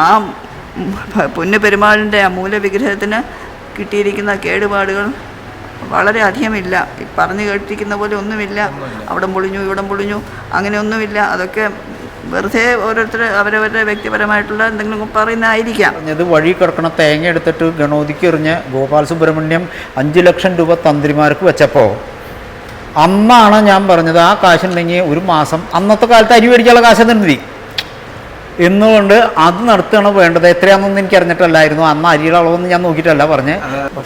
ആ പൊന്നുപെരുമാളിൻ്റെ ആ മൂലവിഗ്രഹത്തിന് കിട്ടിയിരിക്കുന്ന കേടുപാടുകൾ വളരെ അധികമില്ല. പറഞ്ഞു കേട്ടിരിക്കുന്ന പോലെ ഒന്നുമില്ല. അവിടെ പൊളിഞ്ഞു ഇവിടം പൊളിഞ്ഞു അങ്ങനെയൊന്നുമില്ല. അതൊക്കെ വെറുതെ ഓരോരുത്തർ അവരവരുടെ വ്യക്തിപരമായിട്ടുള്ള എന്തെങ്കിലും പറയുന്നതായിരിക്കാം. ഇത് വഴി കിടക്കണ തേങ്ങ എടുത്തിട്ട് ഗണോദിക്ക് എറിഞ്ഞ് ഗോപാൽ സുബ്രഹ്മണ്യം 5 ലക്ഷം രൂപ തന്ത്രിമാർക്ക് വെച്ചപ്പോൾ അന്നാണ് ഞാൻ പറഞ്ഞത് ആ കാശുണ്ടെങ്കിൽ ഒരു മാസം അന്നത്തെ കാലത്ത് അരി മേടിക്കാനുള്ള കാശ് നിർത്തി എന്നുകൊണ്ട് അത് നടത്തുകയാണ് വേണ്ടത്. എത്രയാണെന്നൊന്നും എനിക്ക് അറിഞ്ഞിട്ടല്ലായിരുന്നു. അന്ന് അരിയുടെ അളവൊന്നും ഞാൻ നോക്കിയിട്ടല്ല പറഞ്ഞ്.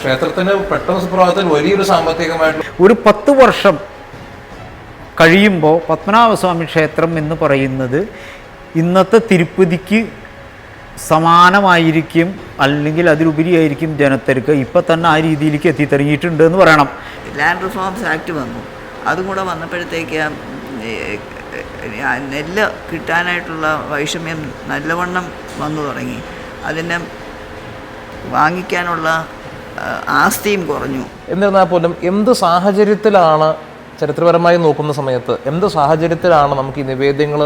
ക്ഷേത്രത്തിന് പെട്ടെന്ന് സുപ്രഭാതത്തിൽ വലിയൊരു സാമ്പത്തികമായിട്ട് ഒരു 10 വർഷം കഴിയുമ്പോൾ പത്മനാഭസ്വാമി ക്ഷേത്രം എന്ന് പറയുന്നത് ഇന്നത്തെ തിരുപ്പതിക്ക് സമാനമായിരിക്കും, അല്ലെങ്കിൽ അതിലുപരിയായിരിക്കും ജനത്തിരക്ക്. ഇപ്പം തന്നെ ആ രീതിയിലേക്ക് എത്തിത്തുടങ്ങിയിട്ടുണ്ട് എന്ന് പറയണം. ലാൻഡ് റിഫോംസ് ആക്ട് വന്നു. അതും കൂടെ വന്നപ്പോഴത്തേക്ക് നെല്ല് കിട്ടാനായിട്ടുള്ള വൈഷമ്യം നല്ലവണ്ണം വന്നു തുടങ്ങി. അതിനെ വാങ്ങിക്കാനുള്ള ആസ്തിയും കുറഞ്ഞു. എന്നിരുന്നാൽ പോലും എന്ത് സാഹചര്യത്തിലാണ്, ചരിത്രപരമായി നോക്കുന്ന സമയത്ത് എന്ത് സാഹചര്യത്തിലാണ് നമുക്ക് ഈ നിവേദ്യങ്ങൾ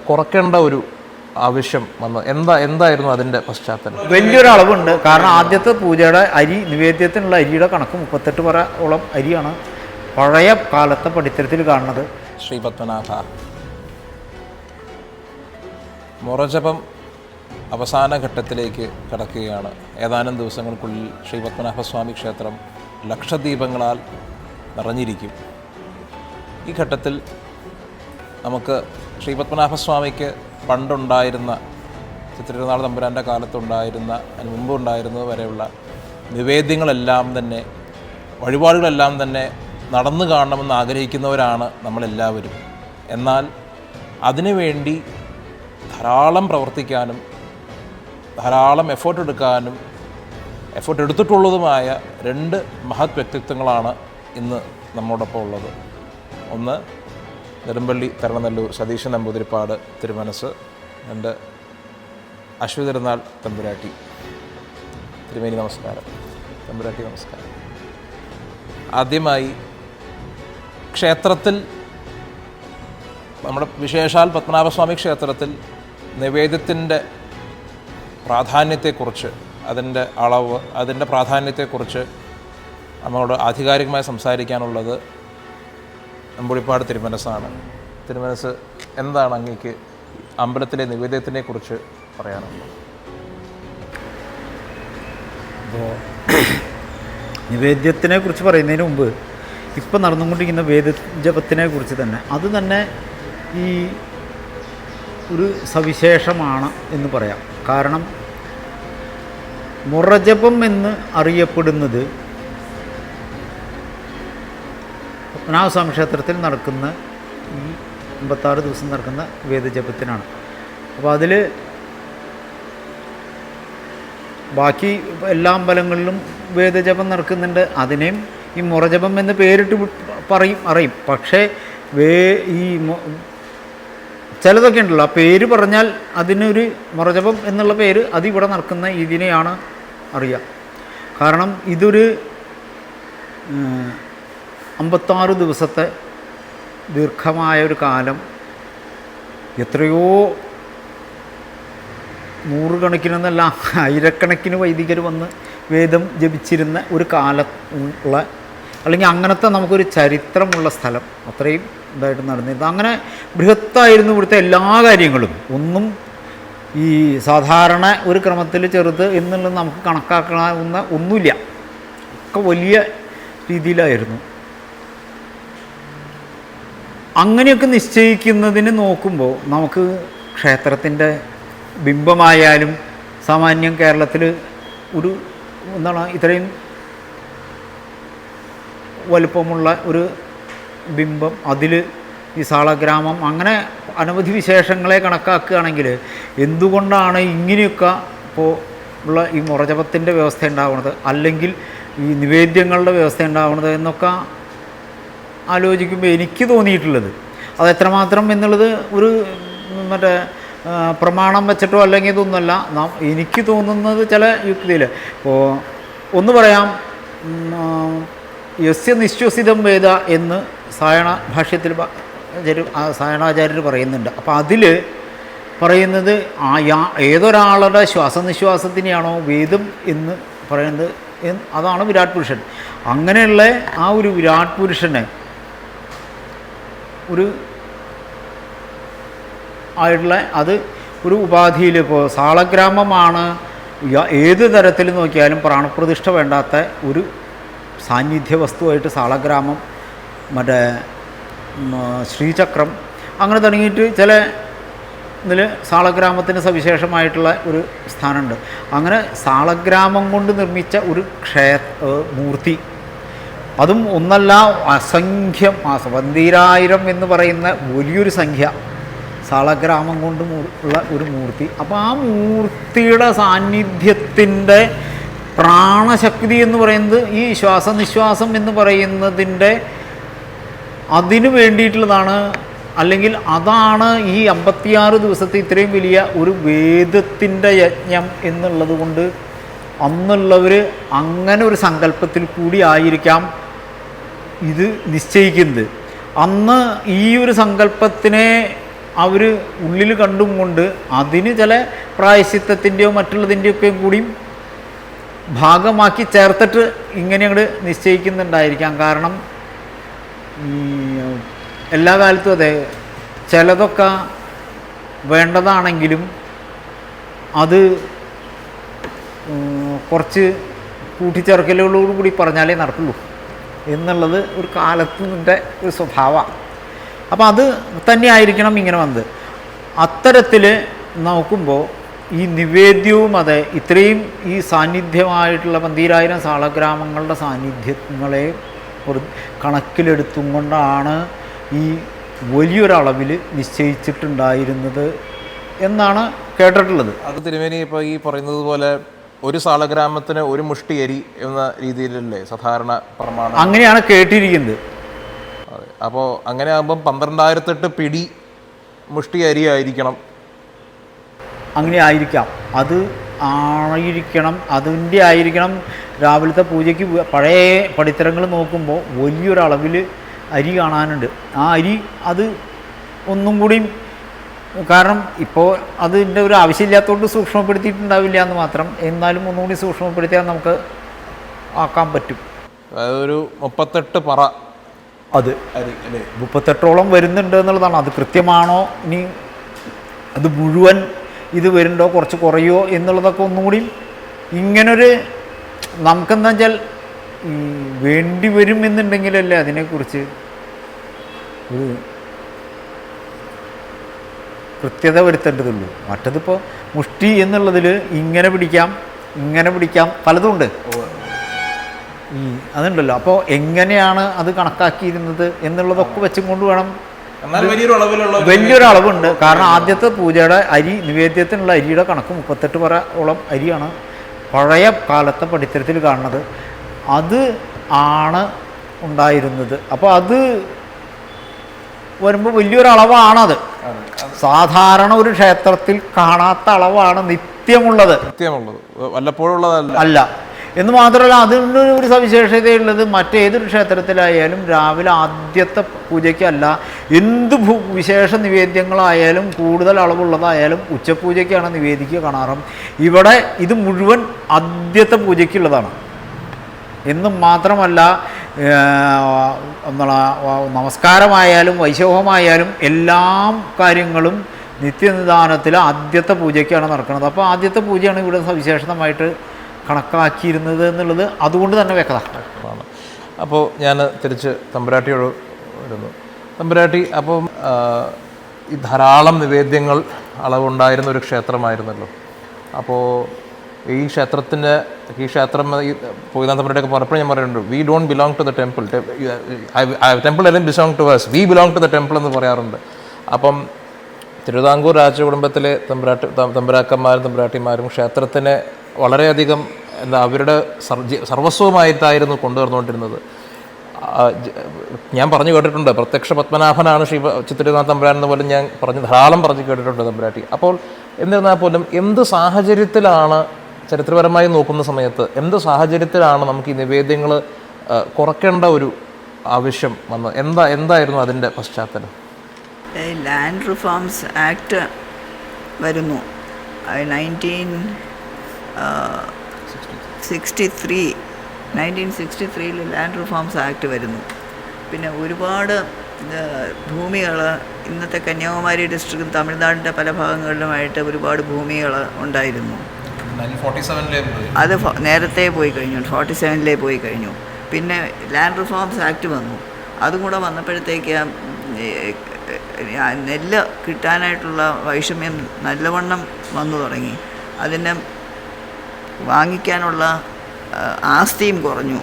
കുറയ്ക്കേണ്ട ഒരു ആവശ്യം വന്നത്? എന്തായിരുന്നു അതിൻ്റെ പശ്ചാത്തലം? വലിയൊരു അളവുണ്ട്. കാരണം ആദ്യത്തെ പൂജയുടെ അരി, നിവേദ്യത്തിനുള്ള അരിയുടെ കണക്ക് 38 പറയോളം അരിയാണ് പഴയ കാലത്തെ പടിത്തരത്തിൽ കാണുന്നത്. ശ്രീ പത്മനാഭ, മുറജപം അവസാന ഘട്ടത്തിലേക്ക് കടക്കുകയാണ്. ഏതാനും ദിവസങ്ങൾക്കുള്ളിൽ ശ്രീ പത്മനാഭസ്വാമി ക്ഷേത്രം ലക്ഷദീപങ്ങളാൽ നിറഞ്ഞിരിക്കും. ഈ ഘട്ടത്തിൽ നമുക്ക് ശ്രീ പത്മനാഭസ്വാമിക്ക് പണ്ടുണ്ടായിരുന്ന ചിത്രനാൾ തമ്പുരാൻ്റെ കാലത്തുണ്ടായിരുന്ന, അതിന് മുമ്പുണ്ടായിരുന്നത് വരെയുള്ള നിവേദ്യങ്ങളെല്ലാം തന്നെ, വഴിപാടുകളെല്ലാം തന്നെ നടന്നു കാണണമെന്ന് ആഗ്രഹിക്കുന്നവരാണ് നമ്മളെല്ലാവരും. എന്നാൽ അതിനുവേണ്ടി ധാരാളം പ്രവർത്തിക്കാനും ധാരാളം എഫേർട്ട് എടുത്തിട്ടുള്ളതുമായ 2 മഹത് വ്യക്തിത്വങ്ങളാണ് ഇന്ന് നമ്മോടൊപ്പം ഉള്ളത്. ഒന്ന് നെടുമ്പള്ളി തരണനെല്ലൂർ സതീശൻ നമ്പൂതിരിപ്പാട് തിരുമനസ്, രണ്ട് അശ്വതി തിരുനാൾ തമ്പുരാട്ടി. തിരുമേനി നമസ്കാരം. തമ്പുരാട്ടി നമസ്കാരം. ആദ്യമായി ക്ഷേത്രത്തിൽ, നമ്മുടെ വിശേഷാൽ പത്മനാഭസ്വാമി ക്ഷേത്രത്തിൽ നിവേദ്യത്തിൻ്റെ പ്രാധാന്യത്തെക്കുറിച്ച്, അതിൻ്റെ അളവ്, അതിൻ്റെ പ്രാധാന്യത്തെക്കുറിച്ച് നമ്മളോട് ആധികാരികമായി സംസാരിക്കാനുള്ളത് നമ്പൂതിരിപ്പാട് തിരുമനസ്സാണ്. തിരുമനസ്, എന്താണ് അങ്ങേക്ക് അമ്പലത്തിലെ നിവേദ്യത്തിനെ കുറിച്ച് പറയാനുള്ളത്? അപ്പോൾ നിവേദ്യത്തിനെ കുറിച്ച് പറയുന്നതിന് മുമ്പ് ഇപ്പം നടന്നുകൊണ്ടിരിക്കുന്ന വേദജപത്തിനെ കുറിച്ച് തന്നെ, അത് തന്നെ ഈ ഒരു സവിശേഷമാണ് എന്ന് പറയാം. കാരണം മുറജപം എന്ന് അറിയപ്പെടുന്നത് പത്മനാഭസ്വാമി ക്ഷേത്രത്തിൽ നടക്കുന്ന ഈ 56 ദിവസം നടക്കുന്ന വേദജപത്തിനാണ്. അപ്പോൾ അതിൽ ബാക്കി എല്ലാ അമ്പലങ്ങളിലും വേദജപം നടക്കുന്നുണ്ട്. അതിനെയും ഈ മുറജപം എന്ന് പേരിട്ട് അറിയും. പക്ഷേ ഈ ചിലതൊക്കെ ഉണ്ടല്ലോ, ആ പേര് പറഞ്ഞാൽ അതിനൊരു മുറജപം എന്നുള്ള പേര് അതിവിടെ നടക്കുന്ന ഇതിനെയാണ് അറിയുക. കാരണം ഇതൊരു 56 ദിവസത്തെ ദീർഘമായൊരു കാലം, എത്രയോ നൂറുകണക്കിനെന്നല്ല ആയിരക്കണക്കിന് വൈദികർ വന്ന് വേദം ജപിച്ചിരുന്ന ഒരു കാലമുള്ള, അല്ലെങ്കിൽ അങ്ങനത്തെ നമുക്കൊരു ചരിത്രമുള്ള സ്ഥലം, അത്രയും ഇതായിട്ട് നടന്നിരുന്നത്. അങ്ങനെ ബൃഹത്തായിരുന്നു ഇവിടുത്തെ എല്ലാ കാര്യങ്ങളും. ഒന്നും ഈ സാധാരണ ഒരു ക്രമത്തിൽ ചെറുത് എന്നുള്ളത് നമുക്ക് കണക്കാക്കാവുന്ന ഒന്നുമില്ല. ഒക്കെ വലിയ രീതിയിലായിരുന്നു. അങ്ങനെയൊക്കെ നിശ്ചയിക്കുന്നതിന് നോക്കുമ്പോൾ നമുക്ക് ക്ഷേത്രത്തിൻ്റെ ബിംബമായാലും സാമാന്യം കേരളത്തിൽ ഒരു ഇത്രയും വലുപ്പമുള്ള ഒരു ബിംബം, അതിൽ ഈ സാളഗ്രാമം, അങ്ങനെ അനവധി വിശേഷങ്ങളെ കണക്കാക്കുകയാണെങ്കിൽ എന്തുകൊണ്ടാണ് ഇങ്ങനെയൊക്കെ ഇപ്പോൾ ഉള്ള ഈ മുറജപത്തിൻ്റെ വ്യവസ്ഥ ഉണ്ടാവുന്നത്, അല്ലെങ്കിൽ ഈ നിവേദ്യങ്ങളുടെ വ്യവസ്ഥ ഉണ്ടാവുന്നത് എന്നൊക്കെ ആലോചിക്കുമ്പോൾ എനിക്ക് തോന്നിയിട്ടുള്ളത്, അത് എത്രമാത്രം എന്നുള്ളത് ഒരു മറ്റേ പ്രമാണം വെച്ചിട്ടോ അല്ലെങ്കിൽ ഇതൊന്നുമല്ല, എനിക്ക് തോന്നുന്നത് ചില യുക്തിയിൽ. ഇപ്പോൾ ഒന്ന് പറയാം, യസ്യ നിശ്വസിതം വേദ എന്ന് സായണ ഭാഷ്യത്തിൽ സായണാചാര്യർ പറയുന്നുണ്ട്. അപ്പോൾ അതിൽ പറയുന്നത് ഏതൊരാളുടെ ശ്വാസനിശ്വാസത്തിനെയാണോ വേദം എന്ന് പറയുന്നത് അതാണ് വിരാട് പുരുഷൻ. അങ്ങനെയുള്ള ആ ഒരു വിരാട് പുരുഷനെ ഒരു ആയിട്ടുള്ള അത് ഒരു ഉപാധിയിൽ ഇപ്പോൾ സാളഗ്രാമമാണ് ഏത് തരത്തിൽ നോക്കിയാലും പ്രാണപ്രതിഷ്ഠ വേണ്ടാത്ത ഒരു സാന്നിധ്യ വസ്തുവായിട്ട് സാളഗ്രാമം, മറ്റേ ശ്രീചക്രം അങ്ങനെ തുടങ്ങിയിട്ട് ചില ഇതിൽ സാളഗ്രാമത്തിന് സവിശേഷമായിട്ടുള്ള ഒരു സ്ഥാനമുണ്ട്. അങ്ങനെ സാളഗ്രാമം കൊണ്ട് നിർമ്മിച്ച ഒരു മൂർത്തി, അതും ഒന്നല്ല അസംഖ്യം 12000 എന്ന് പറയുന്ന വലിയൊരു സംഖ്യ സാളഗ്രാമം കൊണ്ട് ഉള്ള ഒരു മൂർത്തി. അപ്പോൾ ആ മൂർത്തിയുടെ സാന്നിധ്യത്തിൻ്റെ പ്രാണശക്തി എന്ന് പറയുന്നത് ഈ ശ്വാസനിശ്വാസം എന്ന് പറയുന്നതിൻ്റെ അതിന് വേണ്ടിയിട്ടുള്ളതാണ്. അല്ലെങ്കിൽ അതാണ് ഈ 56 ദിവസത്തെ ഇത്രയും വലിയ ഒരു വേദത്തിൻ്റെ യജ്ഞം എന്നുള്ളത് കൊണ്ട് അന്നുള്ളവർ അങ്ങനെ ഒരു സങ്കല്പത്തിൽ കൂടി ആയിരിക്കാം ഇത് നിശ്ചയിക്കുന്നത്. അന്ന് ഈ ഒരു സങ്കല്പത്തിനെ അവർ ഉള്ളിൽ കണ്ടും കൊണ്ട് അതിന് ചില പ്രായശ്ചിത്തത്തിൻ്റെയോ മറ്റുള്ളതിൻ്റെയൊക്കെ കൂടിയും ഭാഗമാക്കി ചേർത്തിട്ട് ഇങ്ങനെ അങ്ങോട്ട് നിശ്ചയിക്കുന്നുണ്ടായിരിക്കാം. കാരണം ഈ എല്ലാ കാലത്തും അതെ, ചിലതൊക്കെ വേണ്ടതാണെങ്കിലും അത് കുറച്ച് കൂട്ടിച്ചേർക്കലുകളോടുകൂടി പറഞ്ഞാലേ നടക്കുള്ളൂ എന്നുള്ളത് ഒരു കാലത്തിൻ്റെ ഒരു സ്വഭാവമാണ്. അപ്പോൾ അത് തന്നെ ആയിരിക്കണം ഇങ്ങനെ വന്നത്. അത്തരത്തിൽ നോക്കുമ്പോൾ ഈ നിവേദ്യവും അതെ ഇത്രയും ഈ സാന്നിധ്യമായിട്ടുള്ള 12000 സാളഗ്രാമങ്ങളുടെ സാന്നിധ്യങ്ങളെ കണക്കിലെടുത്തും കൊണ്ടാണ് ഈ വലിയൊരളവിൽ നിശ്ചയിച്ചിട്ടുണ്ടായിരുന്നത് എന്നാണ് കേട്ടിട്ടുള്ളത്. അത് തിരുമേനി ഇപ്പോൾ ഈ പറയുന്നത് പോലെ ഒരു സാളഗ്രാമത്തിന് ഒരു മുഷ്ടി അരി എന്ന രീതിയിലല്ലേ സാധാരണ പ്രമാണം? അങ്ങനെയാണ് കേട്ടിരിക്കുന്നത്. അതെ, അപ്പോൾ അങ്ങനെ ആകുമ്പം 12008 പിടി മുഷ്ടി അരി ആയിരിക്കണം. അങ്ങനെ ആയിരിക്കാം, അത് ആയിരിക്കണം, അതിൻ്റെ ആയിരിക്കണം. രാവിലത്തെ പൂജയ്ക്ക് പഴയ പടിത്തരങ്ങൾ നോക്കുമ്പോൾ വലിയൊരളവിൽ അരി കാണാനുണ്ട്. ആ അരി അത് ഒന്നും കൂടിയും, കാരണം ഇപ്പോൾ അതിൻ്റെ ഒരു ആവശ്യമില്ലാത്തതുകൊണ്ട് സൂക്ഷ്മപ്പെടുത്തിയിട്ടുണ്ടാവില്ല എന്ന് മാത്രം, എന്നാലും ഒന്നും കൂടി സൂക്ഷ്മപ്പെടുത്തിയാൽ നമുക്ക് ആക്കാൻ പറ്റും. അതായത് ഒരു 38 പറ അത് അരി അല്ലേ, 38ഓളം വരുന്നുണ്ട് എന്നുള്ളതാണ്. അത് കൃത്യമാണോ, ഇനി അത് മുഴുവൻ ഇത് വരുന്നുണ്ടോ, കുറച്ച് കുറയോ എന്നുള്ളതൊക്കെ ഒന്നും കൂടി ഇങ്ങനൊരു നമുക്കെന്താ വെച്ചാൽ ഈ വേണ്ടി വരും എന്നുണ്ടെങ്കിലല്ലേ അതിനെക്കുറിച്ച് ഒരു കൃത്യത വരുത്തേണ്ടതുള്ളൂ. മറ്റതിപ്പോൾ മുഷ്ടി എന്നുള്ളതിൽ ഇങ്ങനെ പിടിക്കാം പലതുമുണ്ട് ഈ അതുണ്ടല്ലോ. അപ്പോൾ എങ്ങനെയാണ് അത് കണക്കാക്കിയിരുന്നത് എന്നുള്ളതൊക്കെ വെച്ചും കൊണ്ട് വേണം. വലിയൊരു അളവുണ്ട്. കാരണം ആദ്യത്തെ പൂജയുടെ അരി നിവേദ്യത്തിനുള്ള അരിയുടെ കണക്ക് 38 പറയോളം അരിയാണ് പഴയ കാലത്തെ പടിത്തരത്തിൽ കാണുന്നത്. അത് ആണ് ഉണ്ടായിരുന്നത്. അപ്പോൾ അത് വരുമ്പോൾ വലിയൊരളവാണത്. സാധാരണ ഒരു ക്ഷേത്രത്തിൽ കാണാത്ത അളവാണ് നിത്യമുള്ളത്, വല്ലപ്പോഴുള്ളതല്ല അല്ല എന്ന് മാത്രമല്ല. അതിൻ്റെ ഒരു സവിശേഷതയുള്ളത് മറ്റേതൊരു ക്ഷേത്രത്തിലായാലും രാവിലെ ആദ്യത്തെ പൂജയ്ക്കല്ല, എന്ത് വിശേഷ നിവേദ്യങ്ങളായാലും കൂടുതൽ അളവുള്ളതായാലും ഉച്ചപൂജയ്ക്കാണ് നിവേദിക്കുക കാണാറും. ഇവിടെ ഇത് മുഴുവൻ ആദ്യത്തെ പൂജയ്ക്കുള്ളതാണ്. എന്നും മാത്രമല്ല നമസ്കാരമായാലും വൈശോഹമായാലും എല്ലാ കാര്യങ്ങളും നിത്യനിദാനത്തിൽ ആദ്യത്തെ പൂജയ്ക്കാണ് നടക്കുന്നത്. അപ്പോൾ ആദ്യത്തെ പൂജയാണ് ഇവിടെ സവിശേഷമായിട്ട് കണക്കാക്കിയിരുന്നത് എന്നുള്ളത് അതുകൊണ്ട് തന്നെ വ്യക്തത. അപ്പോൾ ഞാൻ തിരിച്ച് തമ്പുരാട്ടിയോട് വരുന്നു. തമ്പുരാട്ടി, അപ്പം ഈ ധാരാളം നിവേദ്യങ്ങൾ അളവുണ്ടായിരുന്ന ഒരു ക്ഷേത്രമായിരുന്നല്ലോ. അപ്പോൾ ഈ ക്ഷേത്രം പോയിനാഥ തമ്പുരാട്ടിയൊക്കെ പറഞ്ഞപ്പോൾ ഞാൻ പറയുന്നുണ്ട്, we don't belong to the temple, temple എല്ലാം belong to us, we belong to the temple എന്ന് പറയാറുണ്ട്. അപ്പം തിരുവിതാംകൂർ രാജകുടുംബത്തിലെ തമ്പുരാക്കന്മാരും തമ്പുരാട്ടിമാരും ക്ഷേത്രത്തിനെ വളരെയധികം അവരുടെ സർവസ്വമായിട്ടായിരുന്നു കൊണ്ടുവന്നുകൊണ്ടിരുന്നത്. ഞാൻ പറഞ്ഞു കേട്ടിട്ടുണ്ട്, പ്രത്യക്ഷ പത്മനാഭനാണ് ചിത്തിരനാഥ തമ്പുരാൻ എന്ന് പോലും ഞാൻ ധാരാളം പറഞ്ഞു കേട്ടിട്ടുണ്ട് തമ്പുരാട്ടി. അപ്പോൾ എന്നിരുന്നാൽ പോലും എന്ത് സാഹചര്യത്തിലാണ്, ചരിത്രപരമായി നോക്കുന്ന സമയത്ത് എന്ത് സാഹചര്യത്തിലാണ് നമുക്ക് ഈ നിവേദ്യങ്ങൾ കുറയ്ക്കേണ്ട ഒരു ആവശ്യം വന്നത്? എന്തായിരുന്നു അതിൻ്റെ പശ്ചാത്തലം? ലാൻഡ് റിഫോംസ് ആക്ട് വരുന്നു. 1963 ലാൻഡ് റിഫോംസ് ആക്ട് വരുന്നു. പിന്നെ ഒരുപാട് ഭൂമികൾ ഇന്നത്തെ കന്യാകുമാരി ഡിസ്ട്രിക്റ്റും തമിഴ്നാടിൻ്റെ പല ഭാഗങ്ങളിലുമായിട്ട് ഒരുപാട് ഭൂമികൾ ഉണ്ടായിരുന്നു. അത് നേരത്തെ പോയി കഴിഞ്ഞു, 47 പോയി കഴിഞ്ഞു. പിന്നെ ലാൻഡ് റിഫോംസ് ആക്ട് വന്നു. അതും കൂടെ വന്നപ്പോഴത്തേക്ക് നെല്ല് കിട്ടാനായിട്ടുള്ള വൈഷമ്യം നല്ലവണ്ണം വന്നു തുടങ്ങി. അതിനെ വാങ്ങിക്കാനുള്ള ആസ്തിയും കുറഞ്ഞു.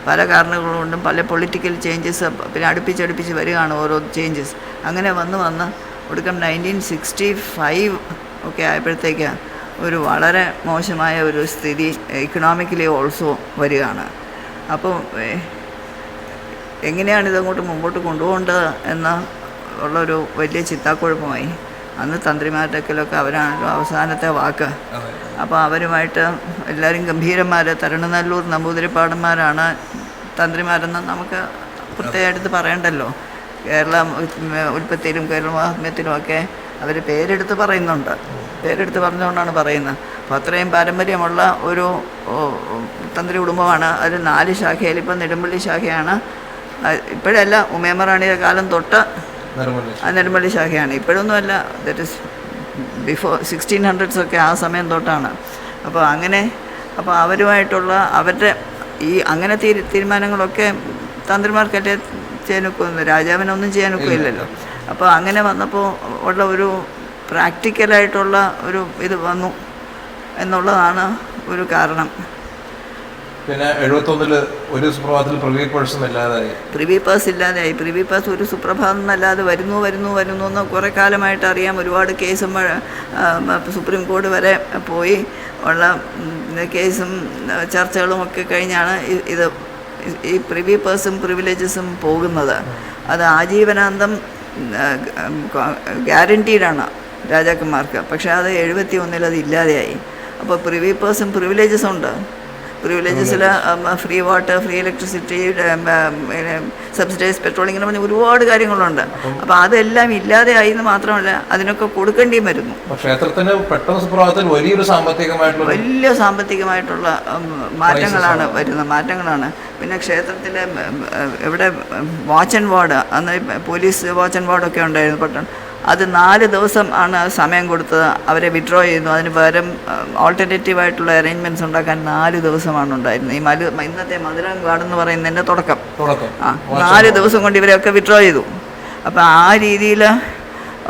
പല കാരണങ്ങൾ കൊണ്ടും പല പൊളിറ്റിക്കൽ ചേഞ്ചസ് പിന്നെ അടുപ്പിച്ചടുപ്പിച്ച് വരികയാണ് ഓരോ ചേഞ്ചസ്. അങ്ങനെ വന്ന് ഒടുക്കം 1965 ഒക്കെ ആയപ്പോഴത്തേക്ക് ഒരു വളരെ മോശമായ ഒരു സ്ഥിതി ഇക്കണോമിക്കലി ഓൾസോ വരികയാണ്. അപ്പോൾ എങ്ങനെയാണ് ഇതങ്ങോട്ട് മുമ്പോട്ട് കൊണ്ടുപോകേണ്ടത് എന്ന ഉള്ളൊരു വലിയ ചിത്താക്കുഴപ്പമായി. അന്ന് തന്ത്രിമാരുടെയൊക്കെ അവരാണല്ലോ അവസാനത്തെ വാക്ക്. അപ്പോൾ അവരുമായിട്ട് എല്ലാവരും ഗംഭീരന്മാർ, തരണനല്ലൂർ നമ്പൂതിരിപ്പാടന്മാരാണ് തന്ത്രിമാരെന്ന് നമുക്ക് പ്രത്യേകമായിട്ട് പറയണ്ടല്ലോ. കേരള ഉൽപ്പത്തിയിലും കേരള മഹാത്മ്യത്തിലുമൊക്കെ അവർ പേരെടുത്ത് പറയുന്നുണ്ട്. പേരെടുത്ത് പറഞ്ഞുകൊണ്ടാണ് പറയുന്നത്. അപ്പോൾ അത്രയും പാരമ്പര്യമുള്ള ഒരു തന്ത്രി കുടുംബമാണ്. അതിൽ 4 ശാഖയിൽ ഇപ്പം നെടുമ്പള്ളി ശാഖയാണ്. ഇപ്പോഴല്ല, ഉമേമറാണിയുടെ കാലം തൊട്ട് നെടുമ്പള്ളി ശാഖയാണ്. ഇപ്പോഴൊന്നുമല്ല, ദറ്റ് ഇസ് ബിഫോർ 1600s ഒക്കെ ആ സമയം തൊട്ടാണ്. അപ്പോൾ അവരുമായിട്ടുള്ള അവരുടെ ഈ അങ്ങനെ തീരുമാനങ്ങളൊക്കെ തന്ത്രിമാർക്കല്ലേ ചെയ്യാനൊക്കെ, രാജാവിനൊന്നും ചെയ്യാനൊക്കെ ഇല്ലല്ലോ. അപ്പോൾ അങ്ങനെ വന്നപ്പോൾ ഉള്ള ഒരു പ്രാക്ടിക്കലായിട്ടുള്ള ഒരു ഇത് വന്നു എന്നുള്ളതാണ് ഒരു കാരണം. പിന്നെ 71 ഒരു സുപ്രഭാതത്തിൽ പ്രിവി പേഴ്സ് ഇല്ലാതായി. പ്രിവി പേഴ്സ് ഒരു സുപ്രഭാതം എന്നല്ലാതെ വരുന്നു എന്ന് കുറേ കാലമായിട്ട് അറിയാം. ഒരുപാട് കേസും സുപ്രീം കോടതി വരെ പോയി ഉള്ള കേസും ചർച്ചകളും ഒക്കെ കഴിഞ്ഞാണ് ഈ പ്രിവി പേഴ്സും പ്രിവിലേജസും പോകുന്നത്. അത് ആജീവനാന്തം ഗ്യാരൻറ്റീഡാണ് രാജാക്കന്മാർക്ക്. പക്ഷേ അത് 71 അത് ഇല്ലാതെയായി. അപ്പോൾ പ്രിവി പേഴ്സും പ്രിവിലേജസും ഉണ്ട്. പ്രിവിലേജസിൽ free water, free electricity, subsidise petrol, ഇങ്ങനെ പറഞ്ഞ ഒരുപാട് കാര്യങ്ങളുണ്ട്. അപ്പോൾ അതെല്ലാം ഇല്ലാതെയായി എന്ന് മാത്രമല്ല, അതിനൊക്കെ കൊടുക്കേണ്ടിയും വരുന്നു. ക്ഷേത്രത്തിന് വലിയ സാമ്പത്തികമായിട്ടുള്ള മാറ്റങ്ങളാണ്. പിന്നെ ക്ഷേത്രത്തിലെ ഇവിടെ വാച്ച് ആൻഡ് വാർഡ്, അന്ന് പോലീസ് വാച്ച് ആൻഡ് വാർഡൊക്കെ ഉണ്ടായിരുന്നു പട്ടണം. അത് 4 ദിവസം ആണ് സമയം കൊടുത്തത്. അവരെ വിഡ്രോ ചെയ്യുന്നു. അതിന് പകരം ഓൾട്ടർനേറ്റീവായിട്ടുള്ള അറേഞ്ച്മെൻറ്റ്സ് ഉണ്ടാക്കാൻ 4 ദിവസമാണ് ഉണ്ടായിരുന്നത്. ഇന്നത്തെ മധുരങ്കാട് എന്ന് പറയുന്നതിൻ്റെ തുടക്കം 4 ദിവസം കൊണ്ട് ഇവരെയൊക്കെ വിഡ്രോ ചെയ്തു. അപ്പോൾ ആ രീതിയിൽ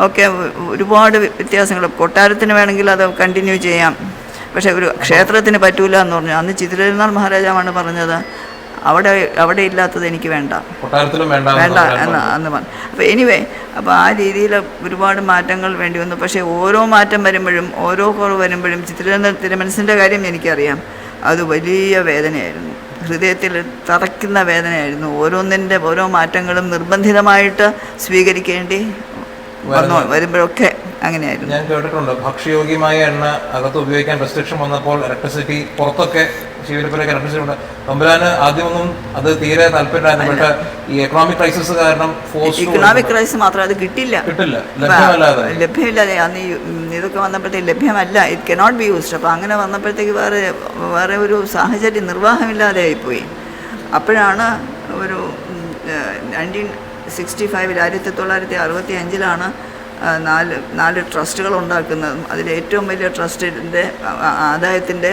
ഒക്കെ ഒരുപാട് വ്യത്യാസങ്ങൾ. കൊട്ടാരത്തിന് വേണമെങ്കിൽ അത് കണ്ടിന്യൂ ചെയ്യാം, പക്ഷേ ഒരു ക്ഷേത്രത്തിന് പറ്റൂല എന്ന് പറഞ്ഞു. അന്ന് ചിത്തിരനാൾ മഹാരാജാവാണ് പറഞ്ഞത്, അവിടെ ഇല്ലാത്തത് എനിക്ക് വേണ്ട എന്ന് അന്ന് പറഞ്ഞു. അപ്പോൾ അപ്പോൾ ആ രീതിയിൽ ഒരുപാട് മാറ്റങ്ങൾ വേണ്ടി വന്നു. പക്ഷേ ഓരോ മാറ്റം വരുമ്പോഴും, ഓരോ കുറവ് വരുമ്പോഴും, തിരുമനസിൻ്റെ കാര്യം എനിക്കറിയാം, അത് വലിയ വേദനയായിരുന്നു. ഹൃദയത്തിൽ തറയ്ക്കുന്ന വേദനയായിരുന്നു. ഓരോ മാറ്റങ്ങളും നിർബന്ധിതമായിട്ട് സ്വീകരിക്കേണ്ടി വരുമ്പോഴൊക്കെ അങ്ങനെയായിരുന്നു. ഞാൻ കേട്ടിട്ടുണ്ട്, ഭക്ഷ്യയോഗ്യമായ എണ്ണ അകത്ത് ഉപയോഗിക്കാൻ റെസ്ട്രിക്ഷൻ വന്നപ്പോൾ ഇലക്ട്രിസിറ്റി പുറത്തൊക്കെ ശിവരിപ്പുരൊക്കെ ഇലക്ട്രിസിറ്റി ഉണ്ട്. തമ്പുരാന് ആദ്യമൊന്നും അത് തീരെ താല്പര്യമായിരുന്നു. പക്ഷേ ഈ എക്കണോമിക് ക്രൈസിസ് കാരണം ഇക്കണോമിക് ക്രൈസിസ് മാത്രം അത് കിട്ടില്ല, ലഭ്യമില്ലാതെ. അന്ന് ഇതൊക്കെ വന്നപ്പോഴത്തേക്ക് ലഭ്യമല്ല, ഇറ്റ് കനോട്ട് ബി യൂസ്ഡ്. അപ്പോൾ അങ്ങനെ വന്നപ്പോഴത്തേക്ക് വേറെ ഒരു സാഹചര്യം നിർവാഹമില്ലാതെ ആയിപ്പോയി. അപ്പോഴാണ് ഒരു 1965 4 ട്രസ്റ്റുകൾ ഉണ്ടാക്കുന്നതും അതിൽ ഏറ്റവും വലിയ ട്രസ്റ്റിൻ്റെ ആദായത്തിൻ്റെ